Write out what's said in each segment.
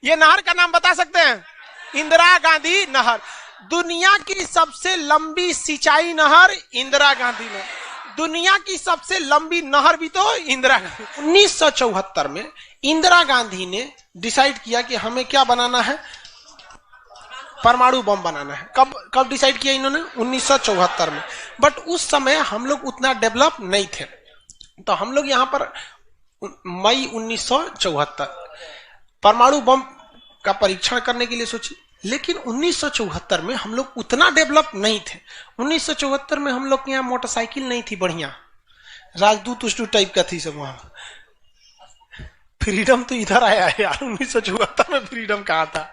ये नहर का नाम बता सकते हैं? इंदिरा गांधी नहर। दुनिया की सबसे लंबी सिंचाई नहर इंदिरा गांधी ने। दुनिया की सबसे लंबी नहर भी तो इंदिरा गांधी। 1974 में इंदिरा गांधी ने डिसाइड किया कि हमें क्या बनाना है, परमाणु बम बनाना है। कब डिसाइड किया इन्होंने? 1974 में। बट उस समय हम लोग उतना डेवलप नहीं थे, तो हम लोग यहां पर मई 1974 परमाणु बम का परीक्षण करने के लिए सोचे। लेकिन 1974 में हम लोग उतना डेवलप नहीं थे। 1974 में हम लोग के यहाँ मोटरसाइकिल नहीं थी बढ़िया, राजदूत उष्टू टाइप का थी सब। वहां फ्रीडम तो इधर आया है यार, 1974 में फ्रीडम कहाँ था?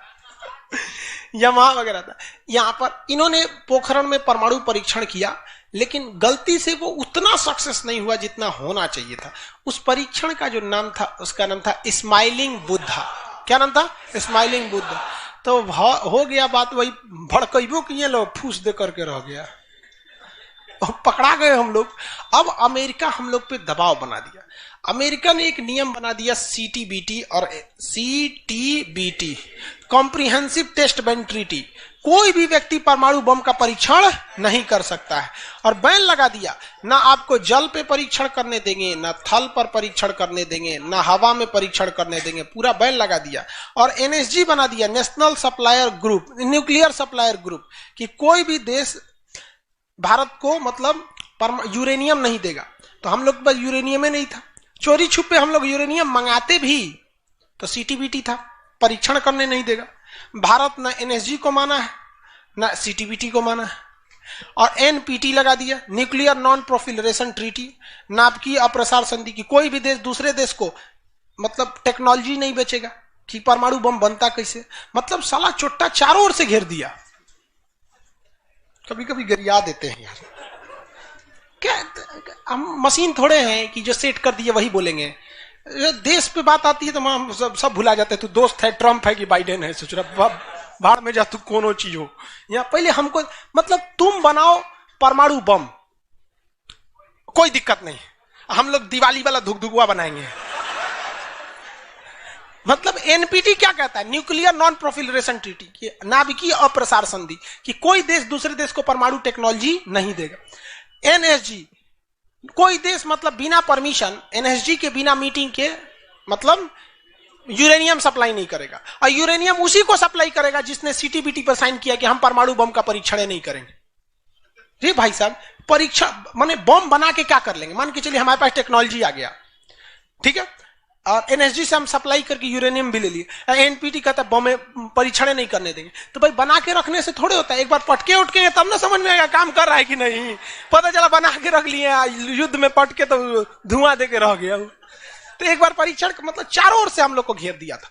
यमहा वगैरह था। यहां पर इन्होंने पोखरण में परमाणु परीक्षण किया, लेकिन गलती से वो उतना सक्सेस नहीं हुआ जितना होना चाहिए था। उस परीक्षण का जो नाम था, उसका नाम था स्माइलिंग बुद्धा। क्या नाम था? स्माइलिंग बुद्धा। तो हो गया बात वही, भड़कइबो किए लोग, फूस दे करके रह गया, पकड़ा गए हम लोग। अब अमेरिका हम लोग पे दबाव बना दिया। अमेरिका ने एक नियम बना दिया, सीटीबीटी और CTBT, comprehensive test ban treaty. कोई भी व्यक्ति परमाणु बम का परीक्षण नहीं कर सकता है, और बैन लगा दिया। ना आपको जल पे परीक्षण करने देंगे, ना थल पर परीक्षण करने देंगे, ना हवा में परीक्षण करने देंगे, पूरा बैन लगा दिया। और एनएसजी बना दिया, national supplier group, nuclear supplier group, कि कोई भी देश भारत को मतलब यूरेनियम नहीं देगा। तो हम लोग के पास यूरेनियम नहीं था, चोरी छुपे हम लोग यूरेनियम मंगाते भी तो सीटीबीटी था, परीक्षण करने नहीं देगा। भारत ना एनएसजी को माना है, ना सीटीबीटी को माना है। और एनपीटी लगा दिया, न्यूक्लियर नॉन प्रोफिलरेशन ट्रीटी, नाभिकीय अप्रसार संधि, की कोई भी देश दूसरे देश को मतलब टेक्नोलॉजी नहीं बेचेगा कि परमाणु बम बनता कैसे। मतलब साला चोट्टा चारों ओर से घेर दिया। कभी कभी गरिया देते हैं यार, क्या हम मशीन थोड़े हैं कि जो सेट कर दिए वही बोलेंगे। देश पे बात आती है तो हम सब भुला जाते हैं। तू दोस्त है, ट्रम्प है कि बाइडेन है, सोच रहा भाड़ में जा तू, कोनो चीज हो। या पहले हमको मतलब तुम बनाओ परमाणु बम, कोई दिक्कत नहीं, हम लोग दिवाली वाला धुकधुकुआ बनाएंगे। मतलब एनपीटी क्या कहता है? न्यूक्लियर नॉन प्रोफिलरेशन ट्रीटी, की नाभिकीय अप्रसार संधि, कि कोई देश दूसरे देश को परमाणु टेक्नोलॉजी नहीं देगा। एनएसजी, कोई देश मतलब बिना परमिशन, एनएसजी के बिना मीटिंग के मतलब यूरेनियम सप्लाई नहीं करेगा। और यूरेनियम उसी को सप्लाई करेगा जिसने सीटीबीटी पर साइन किया कि हम परमाणु बम का परीक्षण नहीं करेंगे। जी भाई साहब, परीक्षा माने बम बना के क्या कर लेंगे? मान के चलिए हमारे पास टेक्नोलॉजी आ गया, ठीक है, और एनएसजी से हम सप्लाई करके यूरेनियम भी ले लिए। एनपीटी कहता है बम परीक्षण नहीं करने देंगे। तो भाई बना के रखने से थोड़े होता है, एक बार पटके उठके तब ना समझ में आएगा काम कर रहा है कि नहीं। पता चला बना के रख लिए, युद्ध में पटके तो धुआं दे के रह गया। तो एक बार परीक्षण मतलब चारों ओर से हम लोग को घेर दिया था।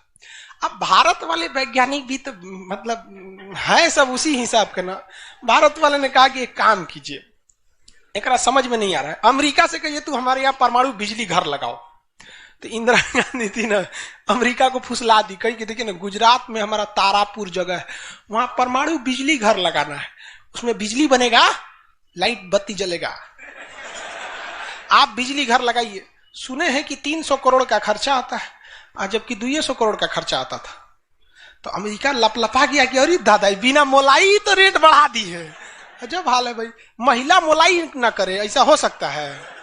अब भारत वाले वैज्ञानिक भी तो मतलब है सब उसी हिसाब के ना। भारत वाले ने कहा कि एक काम कीजिए, एक समझ में नहीं आ रहा है, अमेरिका से कहिए तू हमारे यहाँ परमाणु बिजली घर लगाओ। तो इंदिरा गांधी थी ना, अमेरिका को फुसला दी, कही कि देखिए ना, गुजरात में हमारा तारापुर जगह है, वहां परमाणु बिजली घर लगाना है, उसमें बिजली बनेगा, लाइट बत्ती जलेगा, आप बिजली घर लगाइए। सुने हैं कि 300 करोड़ का खर्चा आता है, जबकि 200 करोड़ का खर्चा आता था। तो अमेरिका लपलपा गया कि अरे दादा, बिना मोलाई तो रेट बढ़ा दी है। अजब हाल है भाई, महिला मोलाई ना करे, ऐसा हो सकता है?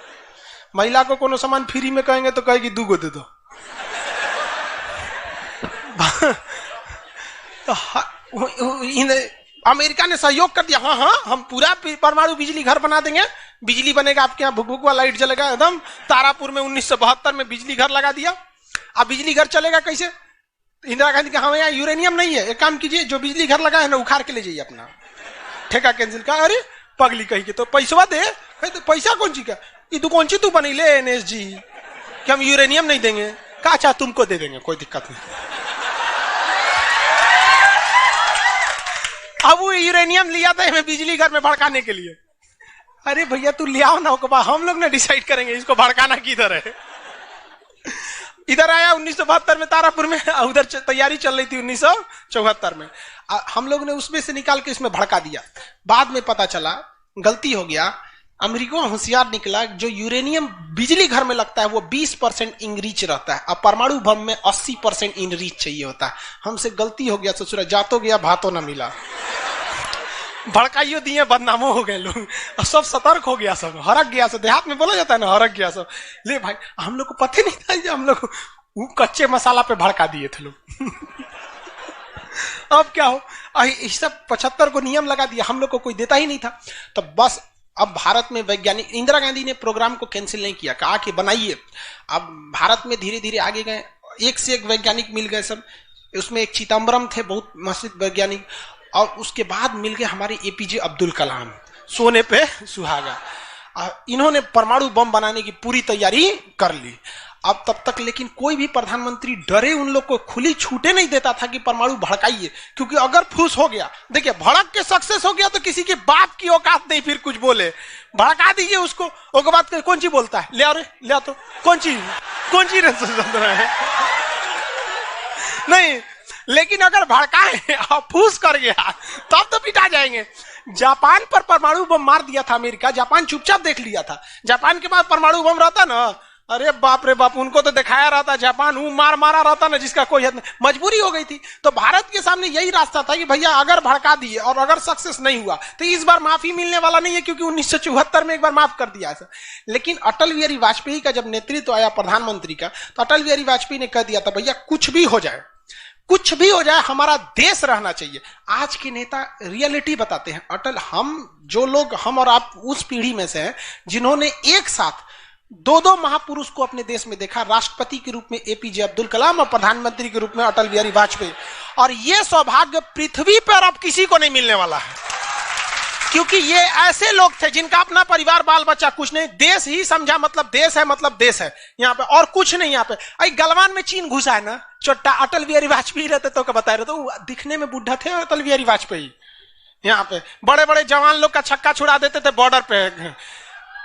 महिला को कोनो सामान फ्री में कहेंगे तो कहेगी 2 गो दे दो। तो अमेरिका ने सहयोग कर दिया, हाँ हम पूरा परमाणु बिजली घर बना देंगे, बिजली बनेगा, आपके यहाँ भुकभुकवा लाइट जलेगा एकदम। तारापुर में 1972 में बिजली घर लगा दिया। अब बिजली घर चलेगा कैसे? इंदिरा गांधी का हमें यहाँ यूरेनियम नहीं है, एक काम कीजिए, जो बिजली घर लगा है ना उखाड़ के ले जाइए, अपना ठेका कैंसिल का। अरे पगली कही के तो पैसा दे, तो पैसा कौन ची का, ये तू कौन ची तू बनी ले एनएसजी कि हम यूरेनियम नहीं देंगे, का चाह तुमको दे देंगे, कोई दिक्कत नहीं। अब वो यूरेनियम लिया था हमें बिजली घर में भड़काने के लिए। अरे भैया तू ले आओ ना, हम लोग ने डिसाइड करेंगे इसको भड़काना किधर है। इधर आया 1972 में तारापुर में, उधर तैयारी चल रही थी 1974 में। हम लोग ने उसमें से निकाल के इसमें भड़का दिया। बाद में पता चला गलती हो गया, अमेरिका होशियार निकला, जो यूरेनियम बिजली घर में लगता है वो 20% इनरीच रहता है, अब परमाणु बम में 80% इनरीच चाहिए होता है। हमसे गलती हो गया ससुरा, जातो गया भातो ना मिला, भड़काइयो दिए बदनामो हो गए लोग, और सब सतर्क हो गया, सब हरक गया, सब देहात में बोला जाता है ना, हरक गया सब। ले भाई हम लोग को पता नहीं था, जो हम लोग वो कच्चे मसाला पे भड़का दिए थे लोग। अब क्या हो, इस सब 75 को नियम लगा दिया, हम लोग को कोई देता ही नहीं था। तो बस अब भारत में वैज्ञानिक, इंदिरा गांधी ने प्रोग्राम को कैंसिल नहीं किया, कहा कि बनाइए। अब भारत में धीरे धीरे आगे गए, एक से एक वैज्ञानिक मिल गए सब, उसमें एक चिदम्बरम थे बहुत मशहूर वैज्ञानिक, और उसके बाद मिल गए हमारे एपीजे अब्दुल कलाम, सोने पे सुहागा। इन्होंने परमाणु बम बनाने की पूरी तैयारी कर ली। अब तब तक लेकिन कोई भी प्रधानमंत्री डरे उन लोग को खुली छूटे नहीं देता था कि परमाणु भड़काइए, क्योंकि अगर फूस हो गया, देखिए भड़क के सक्सेस हो गया तो किसी के बाप की औकात नहीं फिर कुछ बोले, भड़का दीजिए उसको, उसके बाद कौन सी बोलता है, ले आओ रे ले आओ, तो कौन सी है नहीं, लेकिन अगर भड़काए और फूस कर गया तब तो पिटा जाएंगे। जापान पर परमाणु बम मार दिया था अमेरिका, जापान चुपचाप देख लिया था। जापान के पास परमाणु बम रहता ना, अरे बाप रे बाप, उनको तो दिखाया रहता, जापान वो मारा रहता ना जिसका कोई हद नहीं, मजबूरी हो गई थी। तो भारत के सामने यही रास्ता था कि भैया अगर भड़का दिए और अगर सक्सेस नहीं हुआ तो इस बार माफी मिलने वाला नहीं है, क्योंकि 1974 में एक बार माफ कर दिया था। लेकिन अटल बिहारी वाजपेयी का जब नेतृत्व आया प्रधानमंत्री का, तो अटल बिहारी वाजपेयी ने कह दिया था भैया कुछ भी हो जाए, कुछ भी हो जाए, हमारा देश रहना चाहिए। आज के नेता रियलिटी बताते हैं। अटल, हम और आप उस पीढ़ी में से हैं जिन्होंने एक साथ दो महापुरुष को अपने देश में देखा, राष्ट्रपति के रूप में एपीजे अब्दुल कलाम और प्रधानमंत्री के रूप में अटल बिहारी वाजपेयी। और यह सौभाग्य पृथ्वी पर अब किसी को नहीं मिलने वाला है, क्योंकि ये ऐसे लोग थे जिनका अपना परिवार बाल बच्चा कुछ नहीं, देश ही समझा मतलब देश है यहाँ पे, और कुछ नहीं यहाँ पे। गलवान में चीन घुसा है ना, चोट्टा अटल बिहारी वाजपेयी रहते तो बता रहे, तो दिखने में बुढ़ा थे अटल बिहारी वाजपेयी। यहाँ पे बड़े बड़े जवान लोग का छक्का छुड़ा देते थे बॉर्डर पे।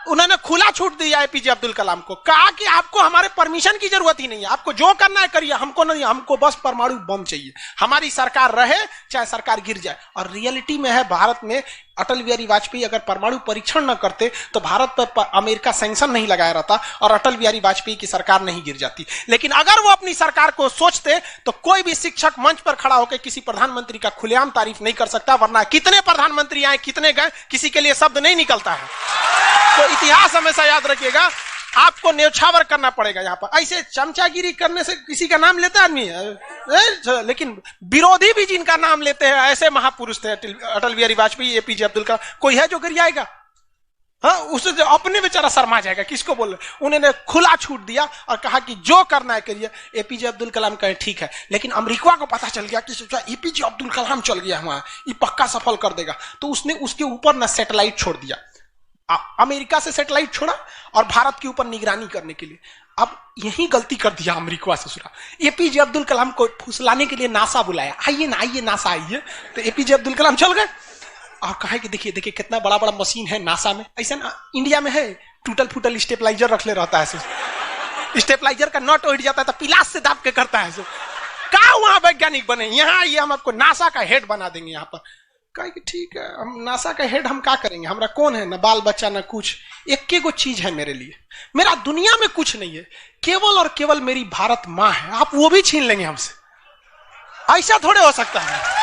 उन्होंने खुला छूट दिया एपीजे अब्दुल कलाम को, कहा कि आपको हमारे परमिशन की जरूरत ही नहीं है, आपको जो करना है करिए, हमको नहीं, हमको बस परमाणु बम चाहिए, हमारी सरकार रहे चाहे सरकार गिर जाए। और रियलिटी में है, भारत में अटल बिहारी वाजपेयी अगर परमाणु परीक्षण न करते तो भारत पर अमेरिका सैंक्शन नहीं लगाया रहता और अटल बिहारी वाजपेयी की सरकार नहीं गिर जाती। लेकिन अगर वो अपनी सरकार को सोचते तो कोई भी शिक्षक मंच पर खड़ा होकर किसी प्रधानमंत्री का खुलेआम तारीफ नहीं कर सकता, वरना कितने प्रधानमंत्री आए कितने गए किसी के लिए शब्द नहीं निकलता है। तो इतिहास हमेशा याद रखिएगा, आपको न्यौछावर करना पड़ेगा। यहाँ पर ऐसे चमचागिरी करने से किसी का नाम लेता आदमी है, लेकिन विरोधी भी जिनका नाम लेते हैं ऐसे महापुरुष थे अटल बिहारी वाजपेयी, एपीजे अब्दुल कलाम। कोई है जो गिरियाएगा? हाँ, उसे जो अपने बेचारा शर्मा जाएगा, किसको बोल रहे। उन्होंने खुला छूट दिया और कहा कि जो करना है करिए। एपीजे अब्दुल कलाम कहे ठीक है, लेकिन अमेरिका को पता चल गया कि सोचा एपीजे अब्दुल कलाम चल गया वहां, ये पक्का सफल कर देगा, तो उसने उसके ऊपर ना सैटेलाइट छोड़ दिया, अमेरिका से सैटेलाइट छोड़ा और भारत के ऊपर निगरानी करने के लिए। अब यही गलती कर दिया अमेरिका से सुना। एपीजे अब्दुल कलाम को फुसलाने के लिए नासा बुलाया, आइए ना आइए नासा आइए, तो एपीजे अब्दुल कलाम चल गए और कहा कि देखिए देखिए कितना बड़ा बड़ा मशीन है नासा में। ऐसा ना इंडिया में है, टूटल फूटल स्टेबलाइजर रख ले रहता है, स्टेबलाइजर का नट उठ जाता है तो पिलास से दाब के करता है। कहा वहां वैज्ञानिक बने, यहाँ आइए हम आपको नासा का हेड बना देंगे। यहाँ पर कहा कि ठीक है, हम नासा का हेड हम क्या करेंगे, हमारा कौन है, ना बाल बच्चा ना कुछ, एक को चीज है मेरे लिए, मेरा दुनिया में कुछ नहीं है, केवल और केवल मेरी भारत माँ है, आप वो भी छीन लेंगे हमसे, ऐसा थोड़े हो सकता है।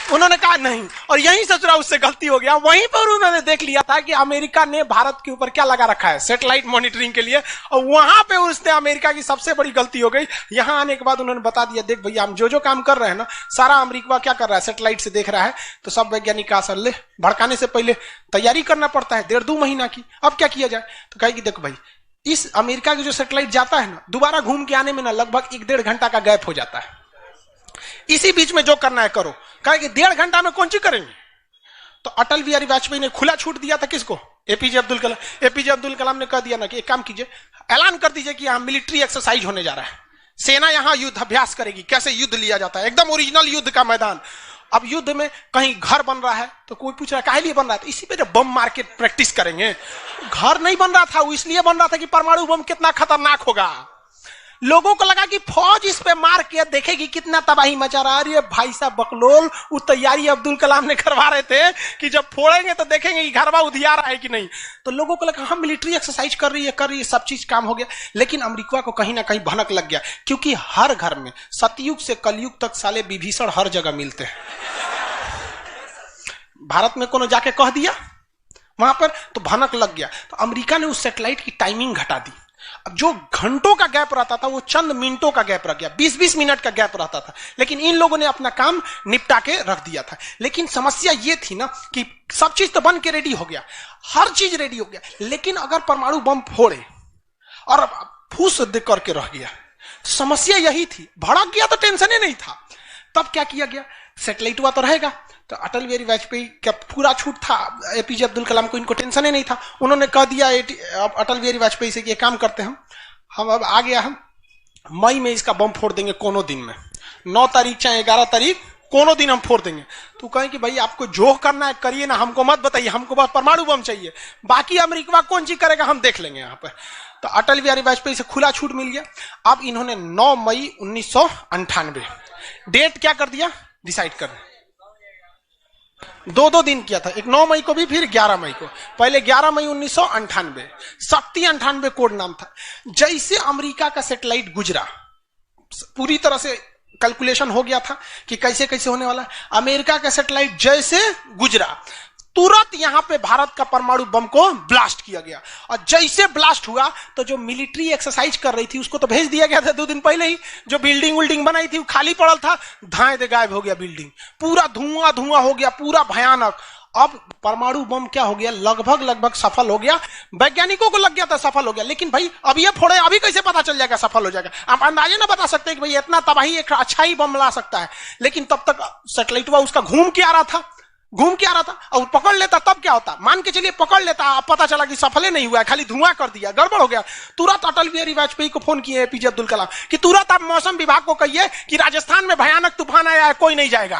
उन्होंने कहा नहीं, और यहीं से थोड़ा उससे गलती हो गया। वहीं पर उन्होंने देख लिया था कि अमेरिका ने भारत के ऊपर क्या लगा रखा है, सैटेलाइट मॉनिटरिंग के लिए, और वहां पे उसने अमेरिका की सबसे बड़ी गलती हो गई। यहां आने के बाद उन्होंने बता दिया, देख भैया हम जो काम कर रहे हैं ना, सारा अमेरिका क्या कर रहा है, सैटेलाइट से देख रहा है। तो सब वैज्ञानिक का असर ले, भड़काने से पहले तैयारी करना पड़ता है 1.5-2 महीना की, अब क्या किया जाए। तो कहे कि देखो भाई, इस अमेरिका की जो सैटेलाइट जाता है ना, दोबारा घूम के आने में ना लगभग 1-1.5 घंटा का गैप हो जाता है, इसी बीच में जो करना है करो। कहा कि 1.5 घंटा में कौन सी करेंगे। तो अटल बिहारी वाजपेयी ने खुला छूट दिया था किसको, एपीजे अब्दुल कलाम। एपीजे अब्दुल कलाम ने कह दिया ना कि एक काम कीजिए, ऐलान कर दीजिए कि यहाँ मिलिट्री एक्सरसाइज होने जा रहा है, सेना यहाँ युद्ध अभ्यास करेगी, कैसे युद्ध लिया जाता है, एकदम ओरिजिनल युद्ध का मैदान। अब युद्ध में कहीं घर बन रहा है तो कोई पूछ रहा है काहे लिए बन रहा है, तो इसी पे जब बम मार के प्रैक्टिस करेंगे। घर नहीं बन रहा था, वो इसलिए बन रहा था कि परमाणु बम कितना खतरनाक होगा। लोगों को लगा कि फौज इस पे मार के देखेगी कितना तबाही मचा रहा है। अरे भाई साहब बकलोल, वो तैयारी अब्दुल कलाम ने करवा रहे थे कि जब फोड़ेंगे तो देखेंगे कि घरवा उधिया रहा है कि नहीं। तो लोगों को लगा हम मिलिट्री एक्सरसाइज कर रही है, सब चीज काम हो गया। लेकिन अमेरिका को कहीं ना कहीं भनक लग गया, क्योंकि हर घर में सतयुग से कलयुग तक साले विभीषण हर जगह मिलते हैं। भारत में कोनो जाके कह दिया वहां पर तो भनक लग गया। तो अमेरिका ने उस सैटेलाइट की टाइमिंग घटा दी। अब जो घंटों का गैप रहता था वो चंद मिनटों का गैप रह गया, 20-20 मिनट का गैप रहता था। लेकिन इन लोगों ने अपना काम निपटा के रख दिया था। लेकिन समस्या ये थी ना कि सब चीज तो बन के रेडी हो गया, हर चीज रेडी हो गया, लेकिन अगर परमाणु बम फोड़े और फूस करके रह गया, समस्या यही थी। भड़क गया तो टेंशन ही नहीं था। तब क्या किया गया, सैटेलाइट हुआ तो रहेगा। तो अटल बिहारी वाजपेयी का पूरा छूट था, एपीजे अब्दुल कलाम को इनको टेंशन ही नहीं था। उन्होंने कह दिया अटल बिहारी वाजपेयी से कि ये काम करते हैं हम अब आ गया, हम मई में इसका बम फोड़ देंगे कोनो दिन में, 9 तारीख चाहे 11 तारीख कोनो दिन हम फोड़ देंगे। तो कहें कि भाई आपको जो करना है करिए ना, हमको मत बताइए, हमको बस परमाणु बम चाहिए, बाकी अमेरिका कौन चीज करेगा हम देख लेंगे यहाँ पर। तो अटल बिहारी वाजपेयी से खुला छूट मिल गया। अब इन्होंने 9 मई 1998 डेट क्या कर दिया, डिसाइड कर 2 दिन किया था, एक 9 मई को भी, फिर 11 मई को। पहले 11 मई 1998 शक्ति 98 कोड नाम था। जैसे अमेरिका का सैटेलाइट गुजरा, पूरी तरह से कैलकुलेशन हो गया था कि कैसे कैसे होने वाला है। अमेरिका का सैटेलाइट जैसे गुजरा तुरंत यहां पे भारत का परमाणु बम को ब्लास्ट किया गया। और जैसे ब्लास्ट हुआ तो जो मिलिट्री एक्सरसाइज कर रही थी उसको तो भेज दिया गया था 2 दिन पहले ही। जो बिल्डिंग बनाई थी वो खाली पड़ल था, धाए दे गायब हो गया बिल्डिंग, पूरा धुआं हो गया, पूरा भयानक। अब परमाणु बम क्या हो गया, लगभग सफल हो गया। वैज्ञानिकों को लग गया था सफल हो गया, लेकिन भाई अब ये फोड़े, अभी कैसे पता चल जाएगा सफल हो जाएगा। आप अंदाजे ना बता सकते कि भाई इतना तबाही एक अच्छा ही बम ला सकता है। लेकिन तब तक सैटेलाइट उसका घूम के आ रहा था और पकड़ लेता तब क्या होता, मान के चलिए पकड़ लेता, अब पता चला कि सफल नहीं हुआ, खाली धुआं कर दिया, गड़बड़ हो गया। तुरंत अटल बिहारी वाजपेयी को फोन किए एपीजे अब्दुल कलाम कि तुरंत आप मौसम विभाग को कहिए कि राजस्थान में भयानक तूफान आया है, कोई नहीं जाएगा।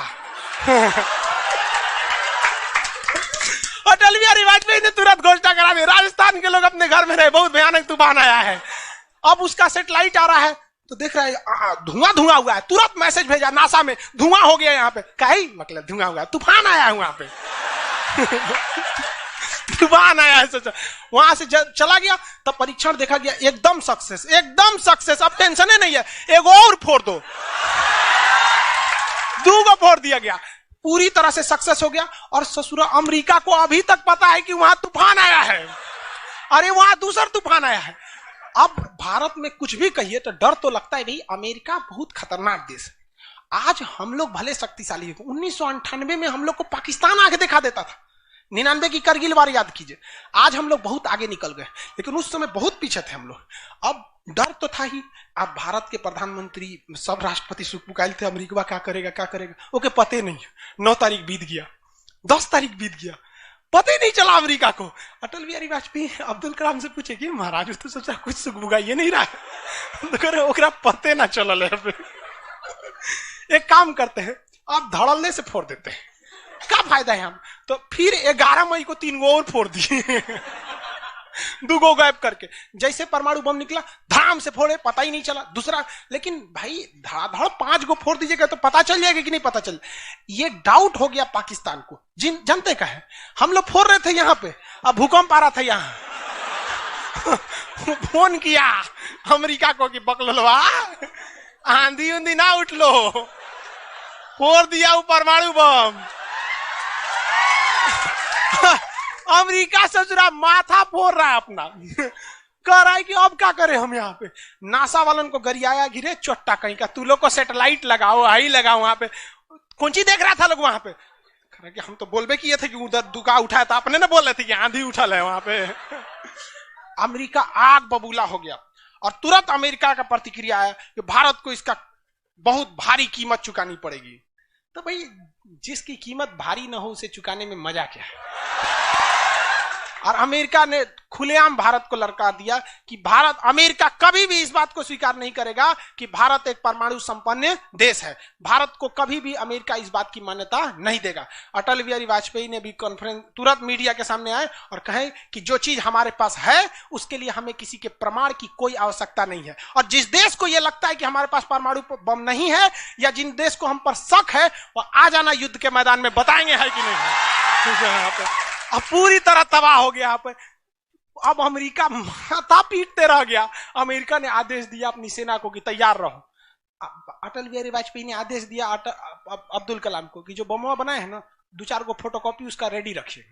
अटल बिहारी वाजपेयी ने तुरंत घोषणा करा दी, राजस्थान के लोग अपने घर में रहे, बहुत भयानक तूफान आया है। अब उसका सैटेलाइट आ रहा है तो देख रहा है धुआं हुआ है, तुरंत मैसेज भेजा नासा में, धुआं हो गया यहाँ पे। कहीं मतलब धुआं हुआ है, तूफान आया है वहां पे। तूफान आया है, सोचा वहां से चला गया। तब परीक्षण देखा गया, एकदम सक्सेस। अब टेंशन ही नहीं है, एक और फोड़ दो, 2 को फोड़ दिया गया, पूरी तरह से सक्सेस हो गया। और ससुरा अमेरिका को अभी तक पता है कि वहां तूफान आया है, अरे वहां दूसरा तूफान आया है। अब भारत में कुछ भी कहिए तो डर तो लगता है, भाई अमेरिका बहुत खतरनाक देश है। आज हम लोग भले शक्तिशाली हैं, 1998 में हम लोग को पाकिस्तान आगे दिखा देता था, 99 की करगिल वार याद कीजिए। आज हम लोग बहुत आगे निकल गए, लेकिन उस समय बहुत पीछे थे हम लोग। अब डर तो था ही। अब भारत के प्रधानमंत्री सब राष्ट्रपति सुखपुकाइल थे, अमेरिका क्या करेगा ओके पते नहीं। 9 तारीख बीत गया, 10 तारीख बीत गया, पता ही नहीं चला अमेरिका को। अटल बिहारी वाजपेयी अब्दुल कलाम से पूछे कि महाराज तो सोचा कुछ सुखबुगाइए नहीं रहा, तो ओकरा पते ना चलल है। एक काम करते हैं, आप धड़ल्ले से फोड़ देते हैं, क्या फायदा है हम। तो फिर 11 मई को 3 गो और फोड़ दिए, 2 गो गायब करके। जैसे परमाणु बम निकला धाम से फोड़े, पता ही नहीं चला दूसरा। लेकिन भाई धड़ाधड़ 5 गो फोड़ दीजिएगा तो पता चल जाएगा कि नहीं पता चल। ये डाउट हो गया पाकिस्तान को, जनते का है। हम लोग फोड़ रहे थे यहाँ पे, अब भूकंप आ रहा था यहाँ। फोन किया अमेरिका को कि बकलवा आंधी उंधी ना उठ लो, फोड़ दिया वो परमाणु बम। अमेरिका ससुरा माथा फोड़ रहा है अपना, कह रहा है कि अब क्या करें हम। यहाँ पे नासा वालन को गरियाया गिरे चोट्टा कहीं का, तू लोग को सैटेलाइट लगाओ, हाई लगाओ। वहां पे कौन ची देख रहा था लोग वहां पे, कि हम तो बोलबे किए थे कि उधर दुका उठाया था, अपने ना बोल रहे थे कि आंधी उठल है वहां पे। अमेरिका आग बबूला हो गया और तुरंत अमेरिका का प्रतिक्रिया आया कि भारत को इसका बहुत भारी कीमत चुकानी पड़ेगी। तो भाई जिसकी कीमत भारी ना हो उसे चुकाने में मजा क्या है। और अमेरिका ने खुलेआम भारत को ललकार दिया कि अमेरिका कभी भी इस बात को स्वीकार नहीं करेगा कि भारत एक परमाणु संपन्न देश है। भारत को कभी भी अमेरिका इस बात की मान्यता नहीं देगा। अटल बिहारी वाजपेयी ने भी कॉन्फ्रेंस तुरंत मीडिया के सामने आए और कहे कि जो चीज हमारे पास है उसके लिए हमें किसी के प्रमाण की कोई आवश्यकता नहीं है, और जिस देश को यह लगता है कि हमारे पास परमाणु बम नहीं है या जिन देश को हम पर शक है वो आ जाना युद्ध के मैदान में, बताएंगे है कि नहीं है। अब पूरी तरह तबाह हो गया यहाँ पे। अब अमेरिका माथा पीटते रह गया। अमेरिका ने आदेश दिया अपनी सेना को कि तैयार रहो। अटल बिहारी वाजपेयी ने आदेश दिया अब्दुल कलाम को कि जो बम बनाए हैं ना, 2-4 को फोटोकॉपी उसका रेडी रखिए।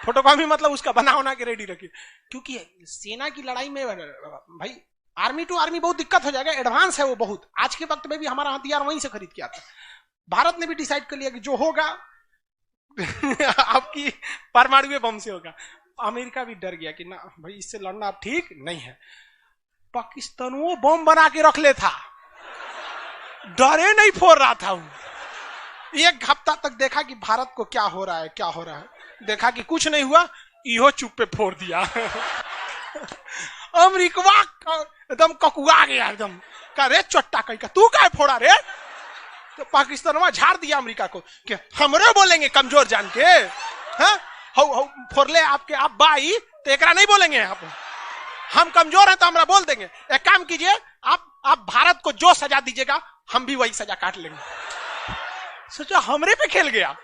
फोटोकॉपी मतलब उसका बना के रेडी रखिए, क्योंकि सेना की लड़ाई में भाई आर्मी टू आर्मी बहुत दिक्कत हो जाएगा। एडवांस है वो बहुत। आज के वक्त में भी हमारा हथियार वहीं से खरीद के आता। भारत ने भी डिसाइड कर लिया कि जो होगा आपकी परमाणु बम से होगा। अमेरिका भी डर गया कि ना भाई इससे लड़ना अब ठीक नहीं है। पाकिस्तान वो बम बना के रख ले था, डरे नहीं फोड़ रहा था। एक हफ्ता तक देखा कि भारत को क्या हो रहा है, देखा कि कुछ नहीं हुआ, इहो चुप पे फोड़ दिया। अमेरिका एकदम ककुआ गया, एकदम कह रे चट्टा कहीं का तू क्या फोड़ा रे। तो पाकिस्तान वहां झाड़ दिया अमेरिका को कि हमरे बोलेंगे कमजोर जान के, हाँ फोड़ले आपके आप बाई तो एकरा नहीं बोलेंगे, हम कमजोर हैं तो हमरा बोल देंगे। एक काम कीजिए, आप भारत को जो सजा दीजिएगा हम भी वही सजा काट लेंगे। सोचा हमरे पे खेल गया।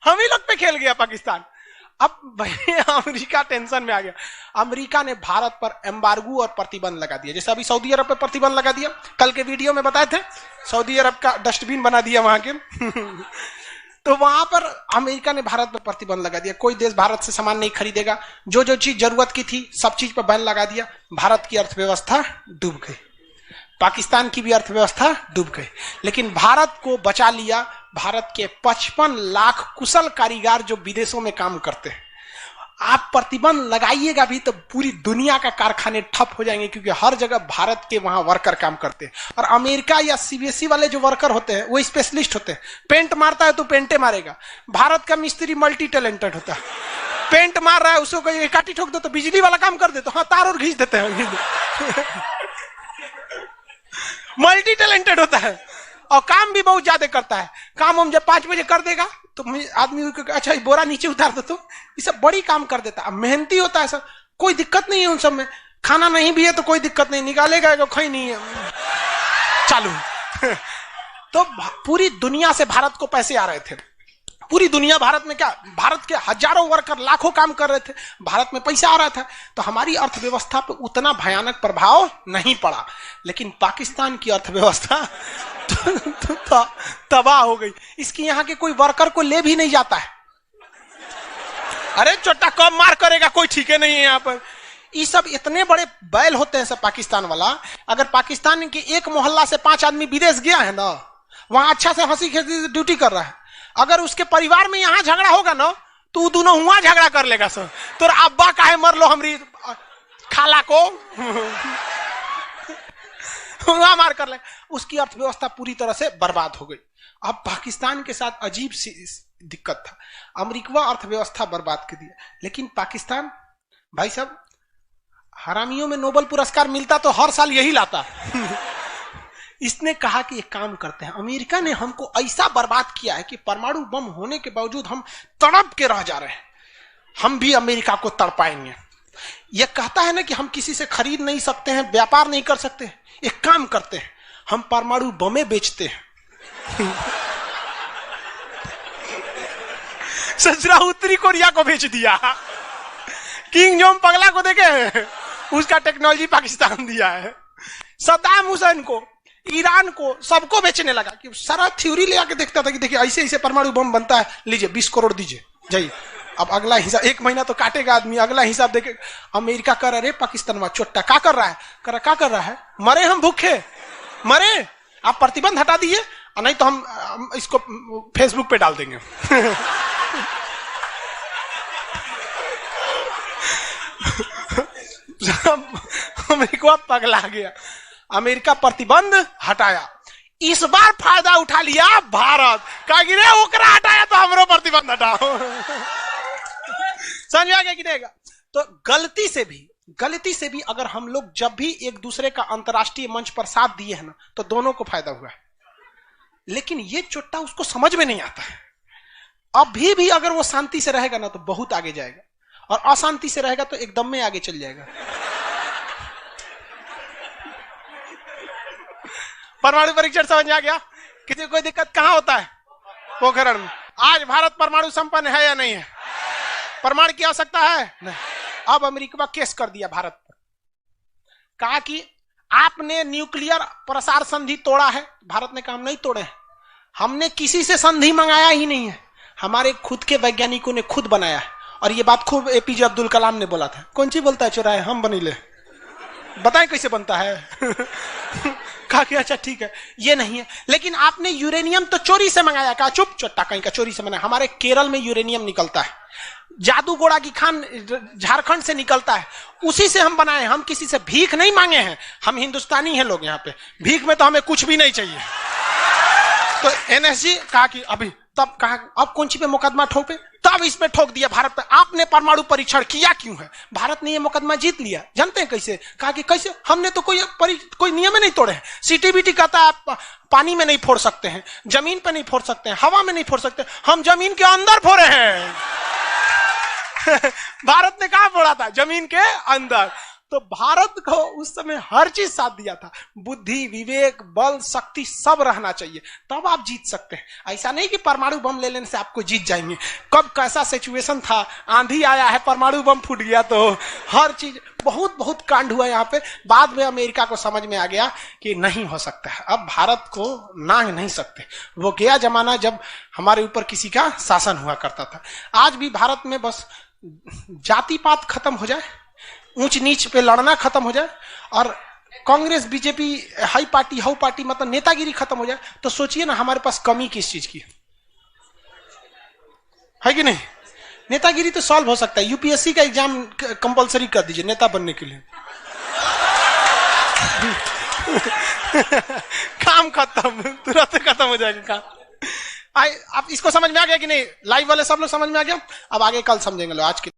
हम ही लोग पे खेल गया पाकिस्तान। अब भाई अमेरिका टेंशन में आ गया। अमेरिका ने भारत पर एम्बार्गो और प्रतिबंध लगा दिया, जैसे अभी सऊदी अरब पे प्रतिबंध लगा दिया। कल के वीडियो में बताए थे, सऊदी अरब का डस्टबिन बना दिया वहां के। तो वहां पर अमेरिका ने भारत पर प्रतिबंध लगा दिया। कोई देश भारत से सामान नहीं खरीदेगा। जो जो चीज जरूरत की थी सब चीज पर बैन लगा दिया। भारत की अर्थव्यवस्था डूब गई, पाकिस्तान की भी अर्थव्यवस्था डूब गई, लेकिन भारत को बचा लिया। भारत के 55 लाख कुशल कारीगर जो विदेशों में काम करते हैं। आप प्रतिबंध लगाइएगा भी तो पूरी दुनिया का कारखाने ठप हो जाएंगे, क्योंकि हर जगह भारत के वहां वर्कर काम करते हैं। और अमेरिका या सीबीएसई वाले जो वर्कर होते हैं वो स्पेशलिस्ट होते हैं। पेंट मारता है तो पेंटे मारेगा। भारत का मिस्त्री मल्टी टैलेंटेड होता है। पेंट मार रहा है, उसको एक काटी ठोक दो तो बिजली वाला काम कर दे, तो हाँ तार और घींच देते हैं। मल्टी टैलेंटेड होता है और काम भी बहुत ज्यादा करता है। काम हम जब 5 बजे कर देगा तो आदमी अच्छा बोरा नीचे उतार दो, तो ये सब बड़ी काम कर देता है। मेहनती होता है सब, कोई दिक्कत नहीं है उन सब में। खाना नहीं भी है तो कोई दिक्कत नहीं, निकालेगा तो खई नहीं है, चालू। तो पूरी दुनिया से भारत को पैसे आ रहे थे। पूरी दुनिया भारत में क्या, भारत के हजारों वर्कर लाखों काम कर रहे थे, भारत में पैसा आ रहा था। तो हमारी अर्थव्यवस्था पे उतना भयानक प्रभाव नहीं पड़ा, लेकिन पाकिस्तान की अर्थव्यवस्था तबाह हो गई। इसकी यहाँ के कोई वर्कर को ले भी नहीं जाता है। अरे चोटा कब मार करेगा कोई ठीक है नहीं है यहाँ पर। ये सब इतने बड़े बैल होते हैं सब पाकिस्तान वाला। अगर पाकिस्तान के एक मोहल्ला से 5 आदमी विदेश गया है ना, वहां अच्छा से हंसी खेसी ड्यूटी कर रहा है, अगर उसके परिवार में यहाँ झगड़ा होगा ना तो दोनों वहां झगड़ा कर लेगा सर। तो अब्बा काहे मर लो हमरी खाला को, वहां मार कर ले। उसकी अर्थव्यवस्था पूरी तरह से बर्बाद हो गई। अब पाकिस्तान के साथ अजीब सी दिक्कत था। अमेरिका अर्थव्यवस्था बर्बाद कर दिया, लेकिन पाकिस्तान भाई साहब हरामियों में नोबेल पुरस्कार मिलता तो हर साल यही लाता। इसने कहा कि एक काम करते हैं, अमेरिका ने हमको ऐसा बर्बाद किया है कि परमाणु बम होने के बावजूद हम तड़प के रह जा रहे हैं, हम भी अमेरिका को तड़पाएंगे। यह कहता है ना कि हम किसी से खरीद नहीं सकते हैं, व्यापार नहीं कर सकते। एक काम करते हैं, हम परमाणु बमें बेचते हैं। ससुरा उत्तरी कोरिया को बेच दिया। किंग जोंग पगला को देखे, उसका टेक्नोलॉजी पाकिस्तान दिया है। सद्दाम हुसैन को, ईरान को, सबको बेचने लगा कि सारा थ्योरी ले आके देखता था कि देखिए ऐसे ऐसे परमाणु बम बनता है, लीजिए 20 करोड़ दीजिए जाइए। अब अगला हिसाब 1 महीना तो काटेगा आदमी, अगला हिसाब देखे। अमेरिका कर रहा है पाकिस्तान में चोट्टा क्या कर रहा है, क्या कर रहा है, मरे हम भूखे मरे, आप प्रतिबंध हटा दीजिए नहीं तो हम इसको फेसबुक पे डाल देंगे। अमेरिका पगला गया। अमेरिका प्रतिबंध हटाया। इस बार फायदा उठा लिया भारत, कहा कि रे ओकरा हटाया तो हमरो प्रतिबंध हटाओ। समझ में आ गया कि नहीं? तो गलती से भी अगर हम लोग जब भी एक दूसरे का अंतर्राष्ट्रीय मंच पर साथ दिए हैं ना, तो दोनों को फायदा हुआ है। लेकिन ये चुट्टा उसको समझ में नहीं आता है। अभी भी अगर वो शांति से रहेगा ना तो बहुत आगे जाएगा, और अशांति से रहेगा तो एकदम में आगे चल जाएगा। परमाणु परीक्षण समझ में आ गया? किसी कोई दिक्कत कहां होता है? पोखरण में। आज भारत परमाणु संपन्न है या नहीं है? परमाणु की आवश्यकता है? नहीं। अब अमेरिका केस कर दिया भारत पर, कहा कि आपने न्यूक्लियर प्रसार संधि तोड़ा है। भारत ने कहा हम नहीं तोड़े हैं, हमने किसी से संधि मंगाया ही नहीं है, हमारे खुद के वैज्ञानिकों ने खुद बनाया है। और ये बात खूब एपीजे अब्दुल कलाम ने बोला था। कौन सी बोलता है चुराए हम बनीले, बताएं कैसे बनता है? कहा कि अच्छा ठीक है ये नहीं है, लेकिन आपने यूरेनियम तो चोरी से मंगाया। कहा चुप, चट्टा कहीं का चोरी से मंगाया। हमारे केरल में यूरेनियम निकलता है, जादूगोड़ा की खान झारखंड से निकलता है, उसी से हम बनाए। हम किसी से भीख नहीं मांगे हैं, हम हिंदुस्तानी हैं लोग, यहाँ पे भीख में तो हमें कुछ भी नहीं चाहिए। तो एनएसजी कहा कि अभी, तब कहा अब कौन सी पे मुकदमा ठोके, तब इस पे ठोक दिया भारत पे। आपने परमाणु परीक्षण किया क्यों है? भारत ने ये मुकदमा जीत लिया। जानते हैं कैसे? कहा कि कैसे? हमने तो कोई नियम नहीं तोड़े हैं। सीटीबीटी कहता है आप पानी में नहीं फोड़ सकते हैं, जमीन पे नहीं फोड़ सकते हैं, हवा में नहीं फोड़ सकते, हम जमीन के अंदर फोड़े हैं। भारत ने कहा फोड़ा था? जमीन के अंदर। तो भारत को उस समय हर चीज साथ दिया था, बुद्धि, विवेक, बल, शक्ति सब रहना चाहिए, तब आप जीत सकते हैं। ऐसा नहीं कि परमाणु बम ले लेने से आपको जीत जाएंगे। कब कैसा सिचुएशन था, आंधी आया है, परमाणु बम फूट गया, तो हर चीज बहुत कांड हुआ यहाँ पे। बाद में अमेरिका को समझ में आ गया कि नहीं हो सकता है, अब भारत को ना नहीं सकते। वो गया जमाना जब हमारे ऊपर किसी का शासन हुआ करता था। आज भी भारत में बस जाति पात खत्म हो जाए, ऊंच नीच पे लड़ना खत्म हो जाए, और Congress BJP high party how party मतलब नेतागिरी खत्म हो जाए, तो सोचिए ना हमारे पास कमी किस चीज की है कि नहीं? नेतागिरी तो सॉल्व हो सकता है। यूपीएससी का एग्जाम कंपलसरी कर दीजिए नेता बनने के लिए। काम खत्म, तुरंत खत्म हो जाएगा काम। आप इसको समझ में आ गया कि नहीं? लाइव वाले सब लोग समझ में आ गया? अब आगे कल समझेंगे लोग। आज के